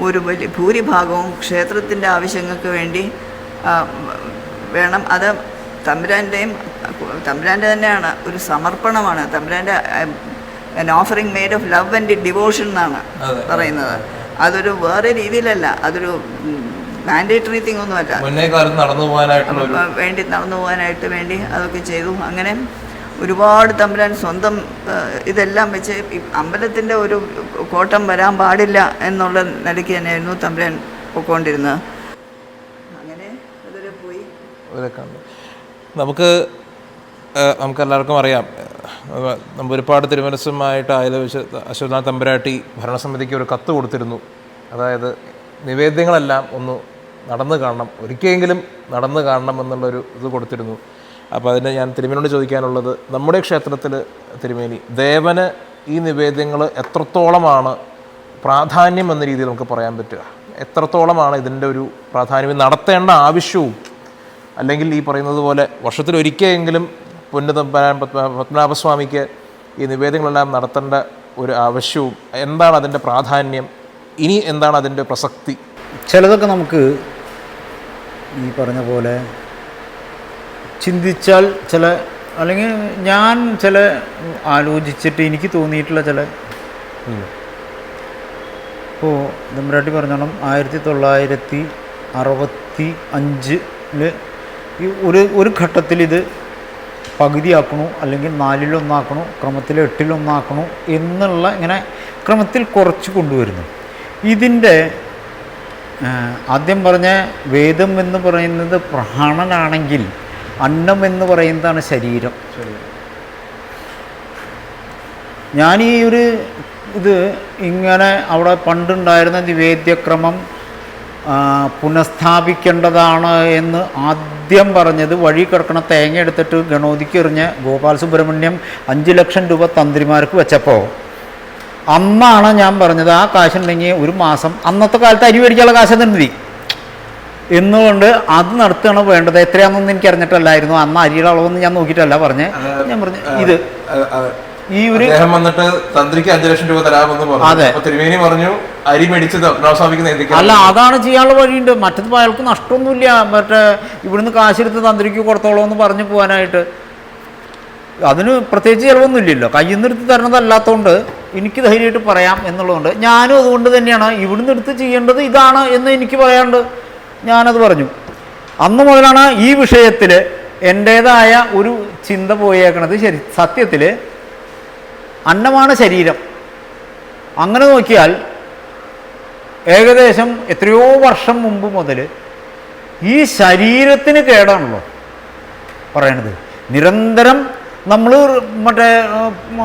ഒരു വലിയ ഭൂരിഭാഗവും ക്ഷേത്രത്തിൻ്റെ ആവശ്യങ്ങൾക്ക് വേണ്ടി വേണം. അത് തമ്പുരാൻ്റെ തന്നെയാണ്, ഒരു സമർപ്പണമാണ്. തമ്പുരാൻ്റെ offering made of love and devotion എന്നാണ് പറയുന്നത്. അതൊരു വേറെ രീതിയിലല്ല, അതൊരു മാൻഡേറ്ററി തിങ് ഒന്നുമല്ല. നടന്നു പോകാനായിട്ട് വേണ്ടി അതൊക്കെ ചെയ്തു. അങ്ങനെ ഒരുപാട് തമ്പുരാൻ സ്വന്തം ഇതെല്ലാം വെച്ച് അമ്പലത്തിൻ്റെ ഒരു കോട്ടം വരാൻ പാടില്ല എന്നുള്ള നിലയ്ക്ക് തന്നെയായിരുന്നു തമ്പുരാൻ പൊയ്ക്കൊണ്ടിരുന്നത്. അങ്ങനെ അതൊരു പോയി. നമുക്കെല്ലാവർക്കും അറിയാം, ഒരുപാട് തിരുമനസ്സുമായിട്ട് ആലോചിച്ച് അശ്വനാഥ തമ്പുരാട്ടി ഭരണസമിതിക്ക് ഒരു കത്ത് കൊടുത്തിരുന്നു. അതായത് നിവേദ്യങ്ങളെല്ലാം ഒന്ന് നടന്നു കാണണം, ഒരിക്കലെങ്കിലും നടന്നു കാണണം എന്നുള്ളൊരു ഇത് കൊടുത്തിരുന്നു. അപ്പോൾ അതിന് ഞാൻ തിരുമേനിയോട് ചോദിക്കാനുള്ളത്, നമ്മുടെ ക്ഷേത്രത്തിൽ തിരുമേനി ദേവന് ഈ നിവേദ്യങ്ങൾ എത്രത്തോളമാണ് പ്രാധാന്യം എന്ന രീതിയിൽ നമുക്ക് പറയാൻ പറ്റുക? എത്രത്തോളമാണ് ഇതിൻ്റെ ഒരു പ്രാധാന്യം, നടത്തേണ്ട ആവശ്യവും, അല്ലെങ്കിൽ ഈ പറയുന്നത് പോലെ വർഷത്തിലൊരിക്കലെങ്കിലും പത്മനാഭസ്വാമിക്ക് ഈ നിവേദ്യങ്ങളെല്ലാം നടത്തേണ്ട ഒരു ആവശ്യവും, എന്താണ് അതിൻ്റെ പ്രാധാന്യം, ഇനി എന്താണ് അതിൻ്റെ പ്രസക്തി? ചിലതൊക്കെ നമുക്ക് ഈ പറഞ്ഞ പോലെ ചിന്തിച്ചാൽ ചില, അല്ലെങ്കിൽ ഞാൻ ചില ആലോചിച്ചിട്ട് എനിക്ക് തോന്നിയിട്ടുള്ള ചില, ഇപ്പോൾ തമ്പുരാട്ടി പറഞ്ഞോണം 1965 ഈ ഒരു ഘട്ടത്തിൽ ഇത് പകുതിയാക്കണു, അല്ലെങ്കിൽ 4-1 ക്രമത്തിൽ 8-1 എന്നുള്ള ഇങ്ങനെ ക്രമത്തിൽ കുറച്ച് കൊണ്ടുവരുന്നു. ഇതിൻ്റെ ആദ്യം പറഞ്ഞ വേദം എന്ന് പറയുന്നത് പ്രാണനാണെങ്കിൽ അന്നം എന്ന് പറയുന്നതാണ് ശരീരം. ഞാൻ ഈ ഒരു ഇത് ഇങ്ങനെ അവിടെ പണ്ടുണ്ടായിരുന്ന നിവേദ്യക്രമം പുനഃസ്ഥാപിക്കേണ്ടതാണ് എന്ന് ആദ്യം പറഞ്ഞത് വഴി കിടക്കണ തേങ്ങ എടുത്തിട്ട് ഗണോദിക്ക് എറിഞ്ഞ് ഗോപാൽ സുബ്രഹ്മണ്യം 5 ലക്ഷം രൂപ തന്ത്രിമാർക്ക് വെച്ചപ്പോൾ അന്നാണ് ഞാൻ പറഞ്ഞത് ആ കാശുണ്ടെങ്കിൽ ഒരു മാസം, അന്നത്തെ കാലത്ത് അരി മേടിക്കാനുള്ള കാശ് നിർത്തി എന്നുകൊണ്ട് അത് നടത്തുകയാണ് വേണ്ടത്. എത്രയാണെന്നൊന്നും എനിക്ക് അറിഞ്ഞിട്ടല്ലായിരുന്നു, അന്ന് അരിയുടെ അളവൊന്നും ഞാൻ നോക്കിയിട്ടല്ല പറഞ്ഞേ. ഞാൻ പറഞ്ഞു ഇത് ഈ ഒരു വന്നിട്ട് തന്ത്രിക്ക് 5 ലക്ഷം രൂപ തരാമെന്ന് പറഞ്ഞു. അതെ, തിരുമേനി പറഞ്ഞു അരി മേടിച്ചത് അല്ല, അതാണ് ചെയ്യാനുള്ള വഴിയുണ്ട്. മറ്റത് അയാൾക്ക് നഷ്ടമൊന്നുമില്ല, മറ്റേ ഇവിടുന്ന് കാശെടുത്ത് തന്ത്രിക്ക് കൊടുത്തോളൂ എന്ന് പറഞ്ഞു പോകാനായിട്ട്. അതിന് പ്രത്യേകിച്ച് ചിലവൊന്നുമില്ലല്ലോ, കയ്യിൽ നിന്ന് എടുത്ത് തരണതല്ലാത്തതുകൊണ്ട് എനിക്ക് ധൈര്യമായിട്ട് പറയാം എന്നുള്ളതുകൊണ്ട് ഞാനും അതുകൊണ്ട് തന്നെയാണ് ഇവിടുന്ന് എടുത്ത് ചെയ്യേണ്ടത് ഇതാണ് എന്ന് എനിക്ക് പറയാണ്ട് ഞാനത് പറഞ്ഞു. അന്ന് മുതലാണ് ഈ വിഷയത്തിൽ എൻ്റേതായ ഒരു ചിന്ത പോയേക്കണത്. ശരി, സത്യത്തിൽ അന്നമാണ് ശരീരം. അങ്ങനെ നോക്കിയാൽ ഏകദേശം എത്രയോ വർഷം മുമ്പ് മുതൽ ഈ ശരീരത്തിന് കേടാണല്ലോ പറയണത്. നിരന്തരം നമ്മൾ മറ്റേ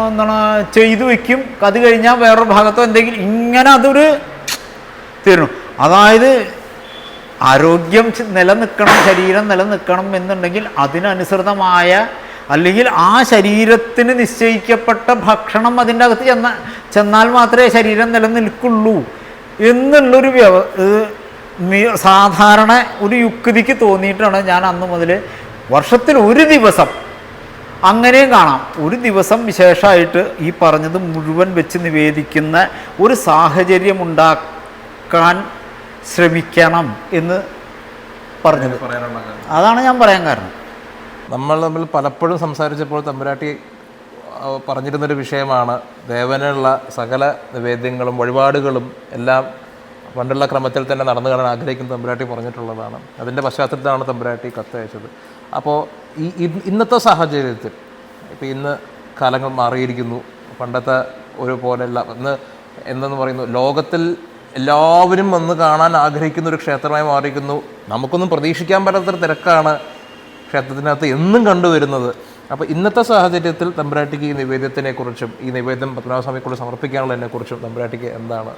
എന്താണ് ചെയ്തു വയ്ക്കും, അത് കഴിഞ്ഞാൽ വേറൊരു ഭാഗത്തോ എന്തെങ്കിലും ഇങ്ങനെ അതൊരു തീരണം. അതായത് ആരോഗ്യം നിലനിൽക്കണം, ശരീരം നിലനിൽക്കണം എന്നുണ്ടെങ്കിൽ അതിനനുസൃതമായ, അല്ലെങ്കിൽ ആ ശരീരത്തിന് നിശ്ചയിക്കപ്പെട്ട ഭക്ഷണം അതിൻ്റെ അകത്ത് ചെന്നാൽ മാത്രമേ ശരീരം നിലനിൽക്കുള്ളൂ എന്നുള്ളൊരു സാധാരണ ഒരു യുക്തിക്ക് തോന്നിയിട്ടാണ് ഞാൻ അന്ന് മുതൽ വർഷത്തിൽ ഒരു ദിവസം, അങ്ങനെയും കാണാം, ഒരു ദിവസം വിശേഷമായിട്ട് ഈ പറഞ്ഞത് മുഴുവൻ വെച്ച് നിവേദിക്കുന്ന ഒരു സാഹചര്യം ഉണ്ടാക്കാൻ ശ്രമിക്കണം എന്ന് പറഞ്ഞത്. അതാണ് ഞാൻ പറയാൻ കാരണം. നമ്മൾ തമ്മിൽ പലപ്പോഴും സംസാരിച്ചപ്പോൾ തമ്പുരാട്ടി പറഞ്ഞിരുന്നൊരു വിഷയമാണ് ദേവനുള്ള സകല നിവേദ്യങ്ങളും വഴിപാടുകളും എല്ലാം പണ്ടുള്ള ക്രമത്തിൽ തന്നെ നടന്നു കാണാൻ ആഗ്രഹിക്കുന്ന തമ്പുരാട്ടി പറഞ്ഞിട്ടുള്ളതാണ്. അതിൻ്റെ പശ്ചാത്തലത്തിലാണ് തമ്പുരാട്ടി കത്തയച്ചത്. അപ്പോൾ ഇന്നത്തെ സാഹചര്യത്തിൽ ഇപ്പോൾ ഇന്ന് കാലങ്ങൾ മാറിയിരിക്കുന്നു, പണ്ടത്തെ ഒരു പോലെയല്ല. ഇന്ന് എന്തെന്ന് പറയുന്നു, ലോകത്തിൽ എല്ലാവരും വന്ന് കാണാൻ ആഗ്രഹിക്കുന്ന ഒരു ക്ഷേത്രമായി മാറിയിരിക്കുന്നു. നമുക്കൊന്നും പ്രതീക്ഷിക്കാൻ പറ്റാത്തൊരു തിരക്കാണ് ക്ഷേത്രത്തിനകത്ത് എന്നും കണ്ടുവരുന്നത്. അപ്പോൾ ഇന്നത്തെ സാഹചര്യത്തിൽ തമ്പുരാട്ടിക്ക് ഈ നിവേദ്യത്തിനെക്കുറിച്ചും ഈ നിവേദ്യം പത്മനാഭസ്വാമിക്കുള്ള സമർപ്പിക്കാനുള്ളതിനെക്കുറിച്ചും തമ്പുരാട്ടിക്ക് എന്താണ്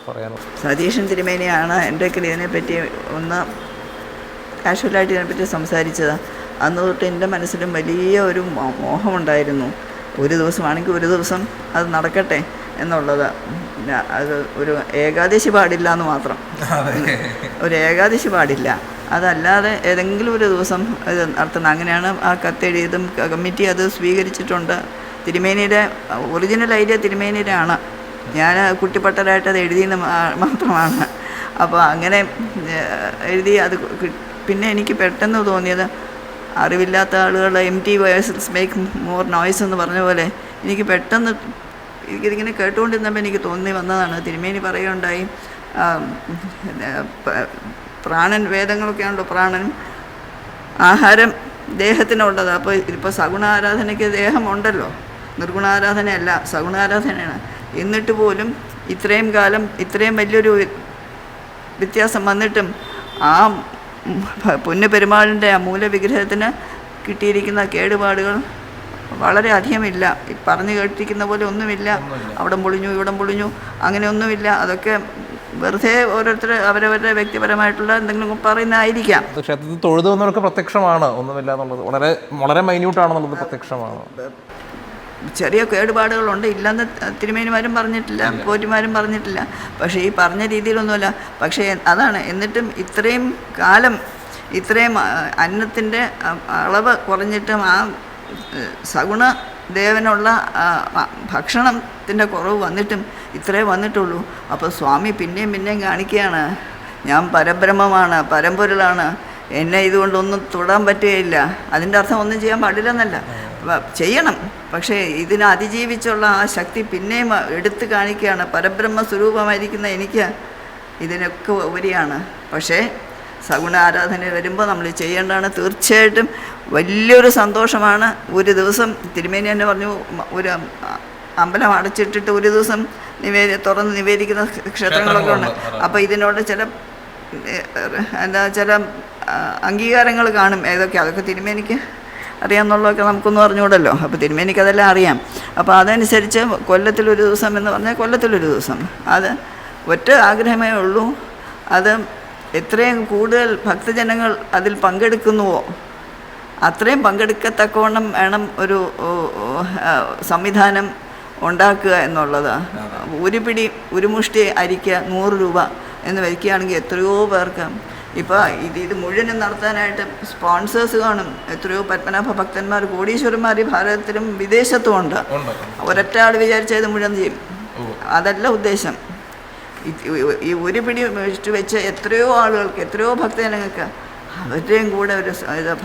പറയാനുള്ളത്? സതീശൻ തിരുമേനിയാണ് എൻ്റെ ഇതിനെപ്പറ്റി ഒന്ന് കാഷ്വലായിട്ട് ഇതിനെപ്പറ്റി സംസാരിച്ചത്. അന്ന് തൊട്ട് എൻ്റെ മനസ്സിലും വലിയ ഒരു മോഹമുണ്ടായിരുന്നു, ഒരു ദിവസമാണെങ്കിൽ ഒരു ദിവസം അത് നടക്കട്ടെ എന്നുള്ളത്. അത് ഒരു ഏകാദശി പാടില്ല എന്ന് മാത്രം, ഒരു ഏകാദശി പാടില്ല, അതല്ലാതെ ഏതെങ്കിലും ഒരു ദിവസം അത് നടത്തണം. അങ്ങനെയാണ് ആ കത്തെഴുതിയതും കമ്മിറ്റി അത് സ്വീകരിച്ചിട്ടുണ്ട്. തിരുമേനിയുടെ ഒറിജിനൽ ഐഡിയ തിരുമേനിയുടെ ആണ്, ഞാൻ കുട്ടിപ്പട്ടരായിട്ട് അത് എഴുതിയെന്ന് മാത്രമാണ്. അപ്പോൾ അങ്ങനെ എഴുതി അത്. പിന്നെ എനിക്ക് പെട്ടെന്ന് തോന്നിയത്, അറിവില്ലാത്ത ആളുകൾ empty voices make more noise എന്ന് പറഞ്ഞ പോലെ എനിക്ക് പെട്ടെന്ന് ഇതിങ്ങനെ കേട്ടുകൊണ്ടിരുന്നപ്പോൾ എനിക്ക് തോന്നി വന്നതാണ്. തിരുമേനി പറയുകയുണ്ടായി, പ്രാണൻ വേദങ്ങളൊക്കെയാണല്ലോ, പ്രാണനും ആഹാരം ദേഹത്തിനുള്ളത്. അപ്പോൾ ഇപ്പോൾ സഗുണാരാധനയ്ക്ക് ദേഹമുണ്ടല്ലോ, നിർഗുണാരാധനയല്ല, സഗുണാരാധനയാണ്. എന്നിട്ട് പോലും ഇത്രയും കാലം ഇത്രയും വലിയൊരു വ്യത്യാസം വന്നിട്ടും ആ പൊന്നുപെരുമാളിൻ്റെ ആ മൂലവിഗ്രഹത്തിന് കിട്ടിയിരിക്കുന്ന കേടുപാടുകൾ വളരെ അധികമില്ല. പറഞ്ഞു കേട്ടിരിക്കുന്ന പോലെ ഒന്നുമില്ല. അവിടെ പൊളിഞ്ഞു ഇവിടം പൊളിഞ്ഞു അങ്ങനെയൊന്നുമില്ല. അതൊക്കെ വെറുതെ ഓരോരുത്തർ അവരവരുടെ വ്യക്തിപരമായിട്ടുള്ള എന്തെങ്കിലും പറയുന്നതായിരിക്കാം. ക്ഷേത്രത്തിൽ തൊഴുതു വന്നവർക്ക് പ്രത്യക്ഷമാണ് ഒന്നുമില്ല എന്നുള്ളത്, വളരെ വളരെ മൈന്യൂട്ടാണെന്നുള്ളത് പ്രത്യക്ഷമാണ്. ചെറിയ കേടുപാടുകളുണ്ട്, ഇല്ലെന്ന് തിരുമേനിമാരും പറഞ്ഞിട്ടില്ല, പോറ്റിമാരും പറഞ്ഞിട്ടില്ല. പക്ഷേ ഈ പറഞ്ഞ രീതിയിലൊന്നുമല്ല. പക്ഷേ അതാണ്, എന്നിട്ടും ഇത്രയും കാലം ഇത്രയും അന്നത്തിൻ്റെ അളവ് കുറഞ്ഞിട്ടും ആ സഗുണ ദേവനുള്ള ഭക്ഷണത്തിൻ്റെ കുറവ് വന്നിട്ടും ഇത്രേ വന്നിട്ടുള്ളൂ. അപ്പോൾ സ്വാമി പിന്നെയും കാണിക്കുകയാണ്, ഞാൻ പരബ്രഹ്മമാണ്, പരമ്പൊരുളാണ്, എന്നെ ഇതുകൊണ്ടൊന്നും തൊടാൻ പറ്റുകയില്ല. അതിൻ്റെ അർത്ഥം ഒന്നും ചെയ്യാൻ പാടില്ലെന്നല്ല, ചെയ്യണം. പക്ഷേ ഇതിനെ അതിജീവിച്ചുള്ള ആ ശക്തി പിന്നെയും എടുത്തു കാണിക്കുകയാണ്. പരബ്രഹ്മ സ്വരൂപമായിരിക്കുന്ന എനിക്ക് ഇതിനൊക്കെ ഉപരിയാണ്. പക്ഷേ സഗുണ ആരാധന വരുമ്പോൾ നമ്മൾ ചെയ്യേണ്ടതാണ്. തീർച്ചയായിട്ടും വലിയൊരു സന്തോഷമാണ്. ഒരു ദിവസം തിരുമേനി തന്നെ പറഞ്ഞു, ഒരു അമ്പലം അടച്ചിട്ടിട്ട് ഒരു ദിവസം തുറന്ന് നിവേദിക്കുന്ന ക്ഷേത്രങ്ങളൊക്കെ ഉണ്ട്. അപ്പോൾ ഇതിനോട് ചില അംഗീകാരങ്ങൾ കാണും. അതൊക്കെ തിരുമേനിക്ക് അറിയാമെന്നുള്ളതൊക്കെ നമുക്കൊന്നും അറിഞ്ഞുകൂടല്ലോ. അപ്പോൾ തിരുമേനിക്ക് അതെല്ലാം അറിയാം. അപ്പോൾ അതനുസരിച്ച് കൊല്ലത്തിലൊരു ദിവസം എന്ന് പറഞ്ഞാൽ കൊല്ലത്തിലൊരു ദിവസം, അത് ഒറ്റ ആഗ്രഹമേ ഉള്ളൂ. അത് എത്രയും കൂടുതൽ ഭക്തജനങ്ങൾ അതിൽ പങ്കെടുക്കുന്നുവോ അത്രയും പങ്കെടുക്കത്തക്കവണ്ണം വേണം ഒരു സംവിധാനം ഉണ്ടാക്കുക എന്നുള്ളത്. ഒരു മുഷ്ടി അരിക്ക് 100 രൂപ എന്ന് വയ്ക്കുകയാണെങ്കിൽ എത്രയോ പേർക്ക് ഇപ്പോൾ ഇത് മുഴുവനും നടത്താനായിട്ട് സ്പോൺസേഴ്സ് കാണും. എത്രയോ പത്മനാഭ ഭക്തന്മാർ, കോടീശ്വരന്മാർ ഈ ഭാരതത്തിലും വിദേശത്തും ഉണ്ട്. ഒരൊറ്റ ആൾ വിചാരിച്ചാൽ ഇത് മുഴുവൻ ചെയ്യും. അതല്ല ഉദ്ദേശം. ഈ ഒരു പിടി വെച്ച് എത്രയോ ആളുകൾക്ക്, എത്രയോ ഭക്തജനങ്ങൾക്ക് അവരുടെയും കൂടെ ഒരു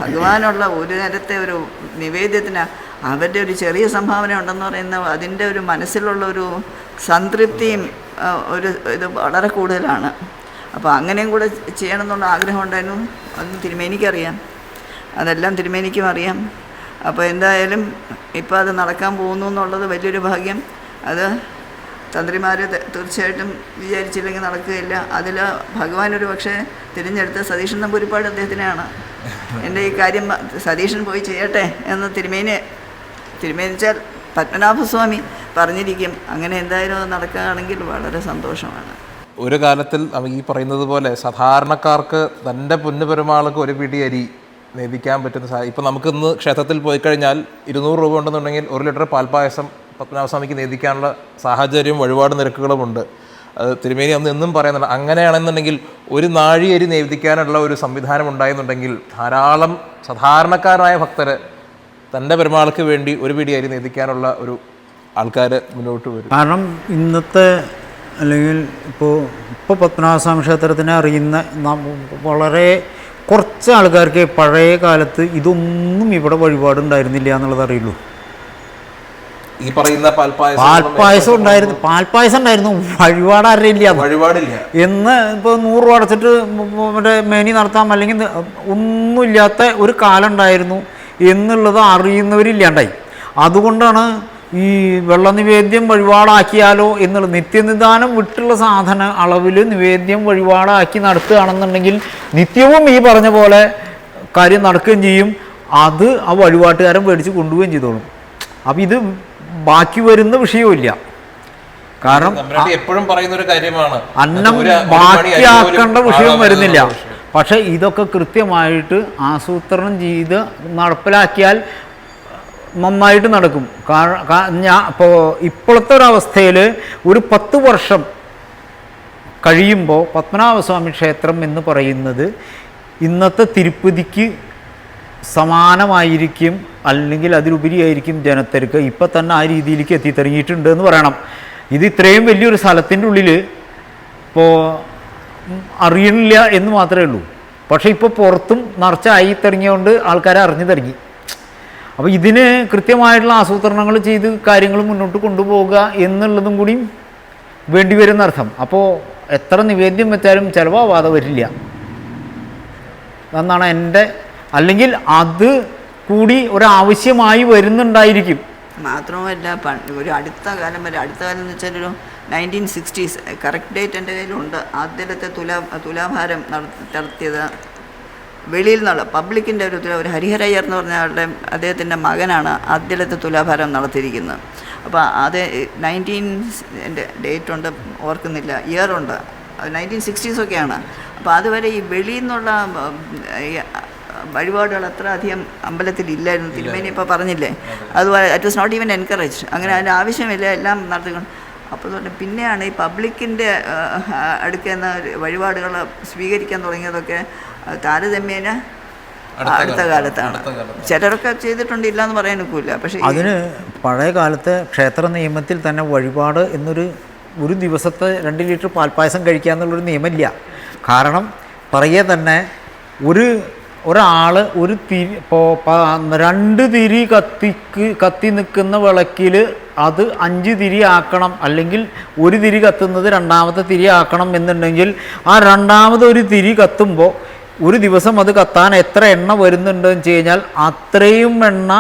ഭഗവാനുള്ള ഒരു നേരത്തെ ഒരു നിവേദ്യത്തിന് അവരുടെ ഒരു ചെറിയ സംഭാവന ഉണ്ടെന്ന് പറയുന്ന അതിൻ്റെ ഒരു മനസ്സിലുള്ള ഒരു സംതൃപ്തിയും ഇത് വളരെ കൂടുതലാണ്. അപ്പോൾ അങ്ങനെയും കൂടെ ചെയ്യണമെന്നുള്ള ആഗ്രഹം ഉണ്ടായിരുന്നു. അതും തിരുമേനിക്കറിയാം, അതെല്ലാം തിരുമേനിക്കും അറിയാം. അപ്പോൾ എന്തായാലും ഇപ്പോൾ അത് നടക്കാൻ പോകുന്നു എന്നുള്ളത് വലിയൊരു ഭാഗ്യം. അത് തന്ത്രിമാർ തീർച്ചയായിട്ടും വിചാരിച്ചില്ലെങ്കിൽ നടക്കുകയില്ല. അതിൽ ഭഗവാൻ ഒരു പക്ഷേ തിരഞ്ഞെടുത്ത സതീശൻ നമ്പൂതിരിപ്പാട് അദ്ദേഹത്തിനാണ്. എൻ്റെ ഈ കാര്യം സതീശൻ പോയി ചെയ്യട്ടെ എന്ന് തിരുമേനിച്ചാൽ പത്മനാഭസ്വാമി പറഞ്ഞിരിക്കും. അങ്ങനെ എന്തായാലും അത് നടക്കുകയാണെങ്കിൽ വളരെ സന്തോഷമാണ്. ഒരു കാലത്തിൽ ഈ പറയുന്നത് പോലെ സാധാരണക്കാർക്ക് തൻ്റെ പൊന്നുപെരുമാൾക്ക് ഒരു പിടി അരി നേദിക്കാൻ പറ്റുന്ന ഇപ്പം നമുക്കിന്ന് ക്ഷേത്രത്തിൽ പോയി കഴിഞ്ഞാൽ 200 രൂപ ഉണ്ടെന്നുണ്ടെങ്കിൽ 1 ലിറ്റർ പാൽപ്പായസം പത്മനാഭസ്വാമിക്ക് നേദിക്കാനുള്ള സാഹചര്യവും വഴിപാട് നിരക്കുകളുമുണ്ട്. തിരുമേനി അന്ന് എന്നും പറയുന്നുണ്ട്, അങ്ങനെയാണെന്നുണ്ടെങ്കിൽ ഒരു നാഴി അരി നേദിക്കാനുള്ള ഒരു സംവിധാനം ഉണ്ടായെന്നുണ്ടെങ്കിൽ ധാരാളം സാധാരണക്കാരായ ഭക്തർ തൻ്റെ പെരുമാൾക്ക് വേണ്ടി ഒരു പിടി അരി നേദിക്കാനുള്ള ഒരു ആൾക്കാർ മുന്നോട്ട് വരും. കാരണം ഇന്നത്തെ അല്ലെങ്കിൽ ഇപ്പോൾ പത്മനാഭസ്വാമി ക്ഷേത്രത്തിനെ അറിയുന്ന വളരെ കുറച്ച് ആൾക്കാർക്ക് പഴയ കാലത്ത് ഇതൊന്നും ഇവിടെ വഴിപാടുണ്ടായിരുന്നില്ല എന്നുള്ളത് അറിയുള്ളൂ. ഈ പറയുന്ന പാൽപ്പായസം ഉണ്ടായിരുന്നു, വഴിപാട് അറിയില്ല. എന്ന് ഇപ്പോൾ 100 രൂപ അടച്ചിട്ട് മറ്റേ മേനി നടത്താം, അല്ലെങ്കിൽ ഒന്നുമില്ലാത്ത ഒരു കാലം ഉണ്ടായിരുന്നു എന്നുള്ളത് അറിയുന്നവരില്ലാണ്ടായി. അതുകൊണ്ടാണ് ഈ വെള്ള നിവേദ്യം വഴിപാടാക്കിയാലോ എന്നുള്ള നിത്യനിദാനം വിട്ടുള്ള സാധന അളവിൽ നിവേദ്യം വഴിപാടാക്കി നടത്തുകയാണെന്നുണ്ടെങ്കിൽ നിത്യവും ഈ പറഞ്ഞ പോലെ കാര്യം നടക്കുകയും ചെയ്യും. അത് ആ വഴിപാട്ടുകാരൻ മേടിച്ച് കൊണ്ടുപോവുകയും ചെയ്തോളും. അപ്പം ഇത് ബാക്കി വരുന്ന വിഷയവുമില്ല. കാരണം എപ്പോഴും പറയുന്ന ഒരു കാര്യമാണ്, അന്നം ബാക്കിയാക്കേണ്ട വിഷയം വരുന്നില്ല. പക്ഷേ ഇതൊക്കെ കൃത്യമായിട്ട് ആസൂത്രണം ചെയ്ത് നടപ്പിലാക്കിയാൽ നന്നായിട്ട് നടക്കും. ഇപ്പോഴത്തെ ഒരവസ്ഥയിൽ ഒരു 10 വർഷം കഴിയുമ്പോൾ പത്മനാഭസ്വാമി ക്ഷേത്രം എന്ന് പറയുന്നത് ഇന്നത്തെ തിരുപ്പതിക്ക് സമാനമായിരിക്കും, അല്ലെങ്കിൽ അതിലുപരിയായിരിക്കും ജനത്തിരക്ക്. ഇപ്പം തന്നെ ആ രീതിയിലേക്ക് എത്തിത്തുടങ്ങിയിട്ടുണ്ട് എന്ന് പറയണം. ഇത് ഇത്രയും വലിയൊരു സ്ഥലത്തിൻ്റെ ഉള്ളിൽ ഇപ്പോൾ അറിയണില്ല എന്ന് മാത്രമേ ഉള്ളൂ. പക്ഷേ ഇപ്പോൾ പുറത്തും നിറച്ചായി തുടങ്ങിയതുകൊണ്ട് ആൾക്കാരെ അറിഞ്ഞു തുടങ്ങി. അപ്പോൾ ഇതിന് കൃത്യമായിട്ടുള്ള ആസൂത്രണങ്ങൾ ചെയ്ത് കാര്യങ്ങൾ മുന്നോട്ട് കൊണ്ടുപോകുക എന്നുള്ളതും കൂടി വേണ്ടി വരുന്നർത്ഥം. അപ്പോൾ എത്ര നിവേദ്യം വെച്ചാലും ചിലവാകാതെ വരില്ല എന്നാണ് എൻ്റെ, അല്ലെങ്കിൽ അത് കൂടി ഒരാവശ്യമായി വരുന്നുണ്ടായിരിക്കും. മാത്രവുമല്ല ഒരു അടുത്ത കാലം എന്ന് വെച്ചാൽ ഒരു 1960s കറക്റ്റ് ഡേറ്റ് എൻ്റെ കയ്യിലുണ്ട്. ആദ്യത്തെ തുലാഭാരം നടത്തിയത് വെളിയിൽ നിന്നുള്ള പബ്ലിക്കിൻ്റെ ഒരു ഹരിഹരയ്യർ എന്ന് പറഞ്ഞ അദ്ദേഹത്തിൻ്റെ മകനാണ് ആദ്യത്തെ തുലാഭാരം നടത്തിയിരിക്കുന്നത്. അപ്പോൾ അത് 19 ഡേറ്റ് ഉണ്ട്, ഓർക്കുന്നില്ല, ഇയറുണ്ട്, 1960s ഒക്കെയാണ്. അപ്പോൾ അതുവരെ ഈ വെളിയിൽ നിന്നുള്ള വഴിപാടുകൾ അത്ര അധികം അമ്പലത്തിലില്ലായിരുന്നു. തിരുമേനി ഇപ്പോൾ പറഞ്ഞില്ലേ, അതുപോലെ it was not even encourage. അങ്ങനെ അതിൻ്റെ ആവശ്യമില്ല, എല്ലാം നടത്തിക്കൊണ്ട്. അപ്പോൾ തൊട്ട് പിന്നെയാണ് ഈ പബ്ലിക്കിൻ്റെ അടുക്കുന്ന വഴിപാടുകൾ സ്വീകരിക്കാൻ തുടങ്ങിയതൊക്കെ താരതമ്യേന അടുത്ത കാലത്താണ്. ചിലരൊക്കെ ചെയ്തിട്ടുണ്ട്, ഇല്ലയെന്ന് പറയാൻ ഒക്കില്ല. പക്ഷേ അതിന് പഴയ കാലത്തെ ക്ഷേത്ര നിയമത്തിൽ തന്നെ വഴിപാട് ഒരു ദിവസത്തെ 2 ലിറ്റർ പാൽപ്പായസം കഴിക്കുക എന്നുള്ളൊരു നിയമമില്ല. കാരണം പറയുക തന്നെ ഒരാൾ ഒരു തിരി ഇപ്പോൾ 2 തിരി കത്തി നിൽക്കുന്ന വിളക്കിൽ അത് 5 തിരി ആക്കണം, അല്ലെങ്കിൽ 1 തിരി കത്തുന്നത് 2ാമത്തെ തിരി ആക്കണം എന്നുണ്ടെങ്കിൽ ആ 2ാമതൊരു തിരി കത്തുമ്പോൾ ഒരു ദിവസം അത് കത്താൻ എത്ര എണ്ണ വരുന്നുണ്ടെന്ന് വെച്ച് കഴിഞ്ഞാൽ അത്രയും എണ്ണ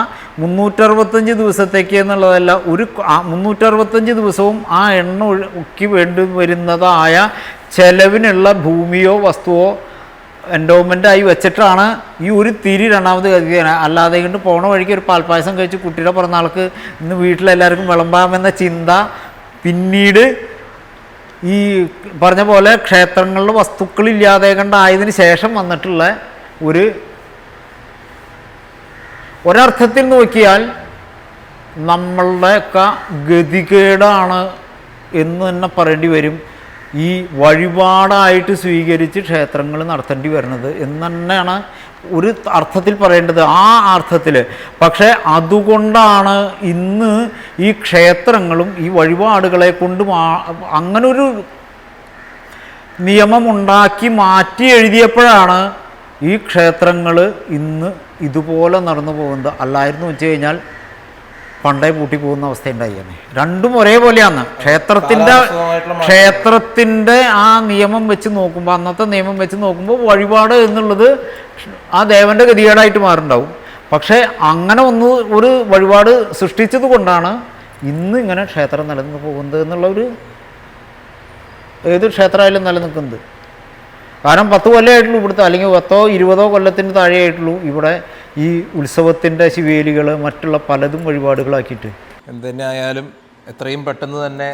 365 ദിവസത്തേക്ക് എന്നുള്ളതല്ല, 365 ദിവസവും ആ എണ്ണ ഒഴുക്കി വേണ്ടി വരുന്നതായ ചെലവിനുള്ള ഭൂമിയോ വസ്തുവോ എൻഡോമെൻ്റായി വെച്ചിട്ടാണ് ഈ ഒരു തിരി 2ാമത് കത്തിക്കുന്നത്. അല്ലാതെ കൊണ്ട് പോണ വഴിക്ക് ഒരു പാൽപ്പായസം കഴിച്ച് കുട്ടിയുടെ പിറന്നാൾക്ക് ഇന്ന് വീട്ടിലെല്ലാവർക്കും വിളമ്പാമെന്ന ചിന്ത പിന്നീട് ഈ പറഞ്ഞ പോലെ ക്ഷേത്രങ്ങളിലെ വസ്തുക്കളില്ലാതെ കണ്ടായതിനു ശേഷം വന്നിട്ടുള്ള ഒരർത്ഥത്തിൽ നോക്കിയാൽ നമ്മളുടെയൊക്കെ ഗതികേടാണ് എന്ന് തന്നെ പറയേണ്ടി വരും ഈ വഴിപാടായിട്ട് സ്വീകരിച്ച് ക്ഷേത്രങ്ങൾ നടത്തേണ്ടി വരുന്നത് എന്ന് തന്നെയാണ് ഒരു അർത്ഥത്തിൽ പറയേണ്ടത്. ആ അർത്ഥത്തിൽ പക്ഷേ അതുകൊണ്ടാണ് ഇന്ന് ഈ ക്ഷേത്രങ്ങളും ഈ വഴിപാടുകളെ കൊണ്ട് അങ്ങനൊരു നിയമമുണ്ടാക്കി മാറ്റി എഴുതിയപ്പോഴാണ് ഈ ക്ഷേത്രങ്ങൾ ഇന്ന് ഇതുപോലെ നടന്നു പോകുന്നത്. അല്ലായിരുന്നു വെച്ച് കഴിഞ്ഞാൽ പണ്ടേ പൂട്ടി പോകുന്ന അവസ്ഥ ഉണ്ടായിരുന്നു. രണ്ടും ഒരേപോലെയാണ്. ക്ഷേത്രത്തിൻ്റെ ആ നിയമം വെച്ച് നോക്കുമ്പോൾ, അന്നത്തെ നിയമം വെച്ച് നോക്കുമ്പോൾ വഴിപാട് എന്നുള്ളത് ആ ദേവൻ്റെ ഗതികേടായിട്ട് മാറുണ്ടാവും. പക്ഷേ അങ്ങനെ ഒരു വഴിപാട് സൃഷ്ടിച്ചത് കൊണ്ടാണ് ഇന്ന് ഇങ്ങനെ ക്ഷേത്രം നിലനിന്ന് പോകുന്നത് എന്നുള്ള ഏത് ക്ഷേത്രമായാലും നിലനിൽക്കുന്നത്. കാരണം 10 കൊല്ലമായിട്ടുള്ളൂ ഇവിടുത്തെ, അല്ലെങ്കിൽ 10 20 കൊല്ലത്തിന് താഴെയായിട്ടുള്ളൂ ഇവിടെ ഈ ഉത്സവത്തിൻ്റെ ശിവേലികൾ മറ്റുള്ള പലതും വഴിപാടുകളാക്കിയിട്ട്. എന്തുതന്നെ ആയാലും എത്രയും പെട്ടെന്ന് തന്നെ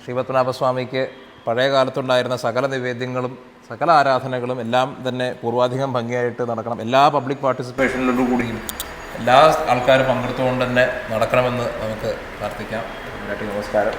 ശ്രീപത്മനാഭസ്വാമിക്ക് പഴയ കാലത്തുണ്ടായിരുന്ന സകല നിവേദ്യങ്ങളും സകല ആരാധനകളും എല്ലാം തന്നെ പൂർവാധികം ഭംഗിയായിട്ട് നടക്കണം. എല്ലാ പബ്ലിക് പാർട്ടിസിപ്പേഷനിലോടു കൂടിയും എല്ലാ ആൾക്കാരും പങ്കെടുത്തുകൊണ്ട് തന്നെ നടക്കണമെന്ന് നമുക്ക് പ്രാർത്ഥിക്കാം. നമസ്കാരം.